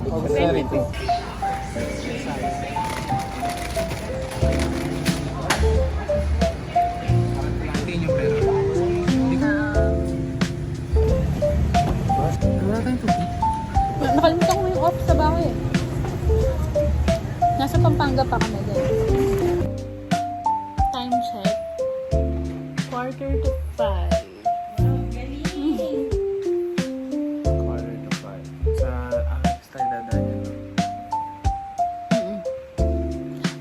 22. Nakalimutan ko yung off sa bahay. Nasa Pampanga pa kami guys. Time check. 4:45. Quarter to 5. Sa style dadayan.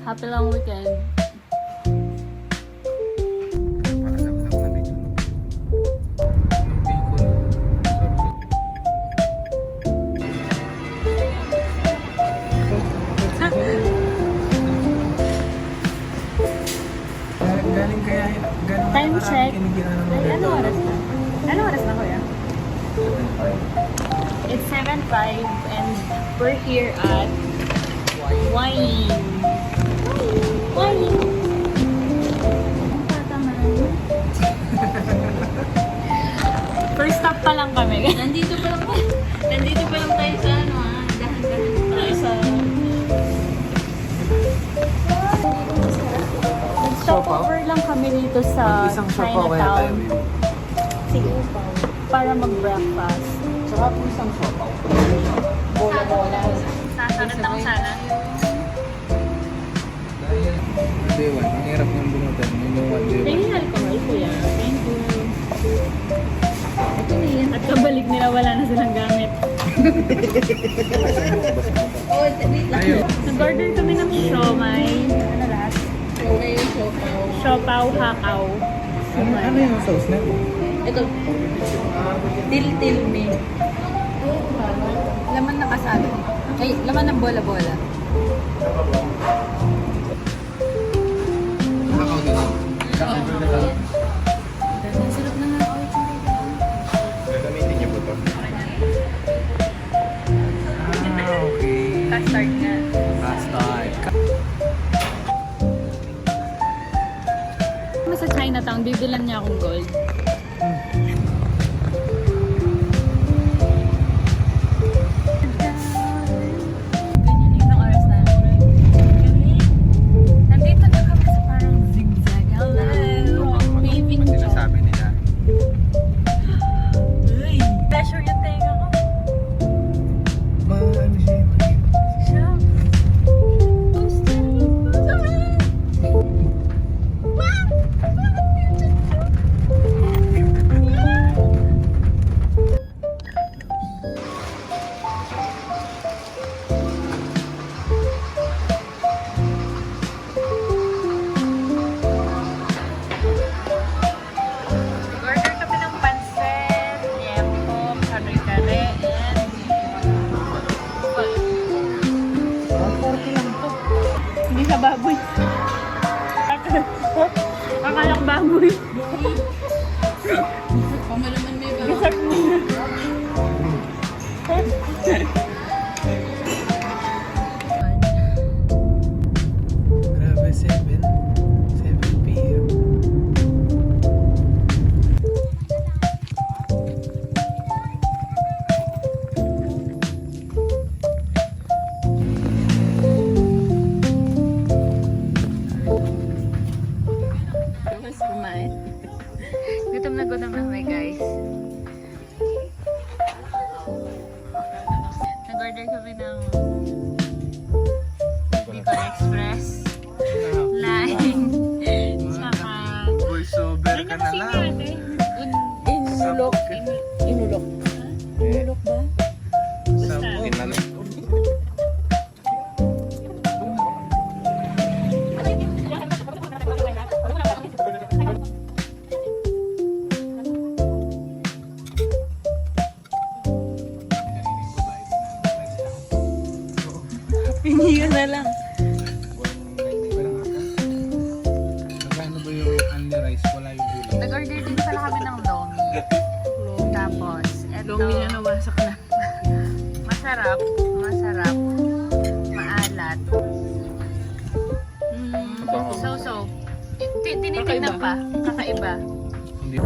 Happy long weekend. Galing kaya ganun. Time check. Ay, Ano oras na? Ano oras na kuya? It's 7:05 and we're here at Wine. Wine. Ang tataman. First stop pa lang kami. Nandito pa lang tayo sa ano dahan-dahan tayo sa stopover lang kami dito sa Isang sopaw kaya tayo. Chinatown. Sige, para mag-breakfast. Saka po isang sopaw. Bola-bola. Sasalit lang sana. Day 1, ang hirap ng bunutan. Yung 1 day 1. Thank you, alcohol, kuya. Thank you. Ito na yan. At kabalik nila, wala na silang gamit. Ayun. Nag-order kami ng siomay. Ano lahat? Siopaw, hakaw. Ano yung sauce na? Ito, til-til-me. Laman na kasado. Ay, laman ng bola-bola. Nakakaw din. Ang sarap na nga ako. Gagamitin niyo po ito. Okay. Custard na. Custard. Sa Chinatown, bibilan niya akong gold. Ganyan yung oras na. Nandito na kami sa parang zigzag. Hello! Paving Pag job. sinasabi nila. Uy! Pressure yung tenga ko. Ano siya? Siya. Poster. Order kami ng pansit, liempo, kare-kare, and 140 lang to. Hindi sa baboy. Akalang baboy. Pamalaman may ba? Gasap mo na. Grabe, 7 p.m. Tapos kumain. Gutom na kami guys. Nag-order kami ng Bicol Express, Line, tsaka... Voiceover ka na lang. Inulok. Inulok. Inulok ba? Sabukin na lang. Piniyo na lang. Magkano ba yung only rice? Wala yung gulay. Nag-order din pala kami ng lomi. Tapos, eto. Lomi na nawasak na. Masarap. Masarap. Maalat. So. Tinitignan pa. Kakaiba. Hindi.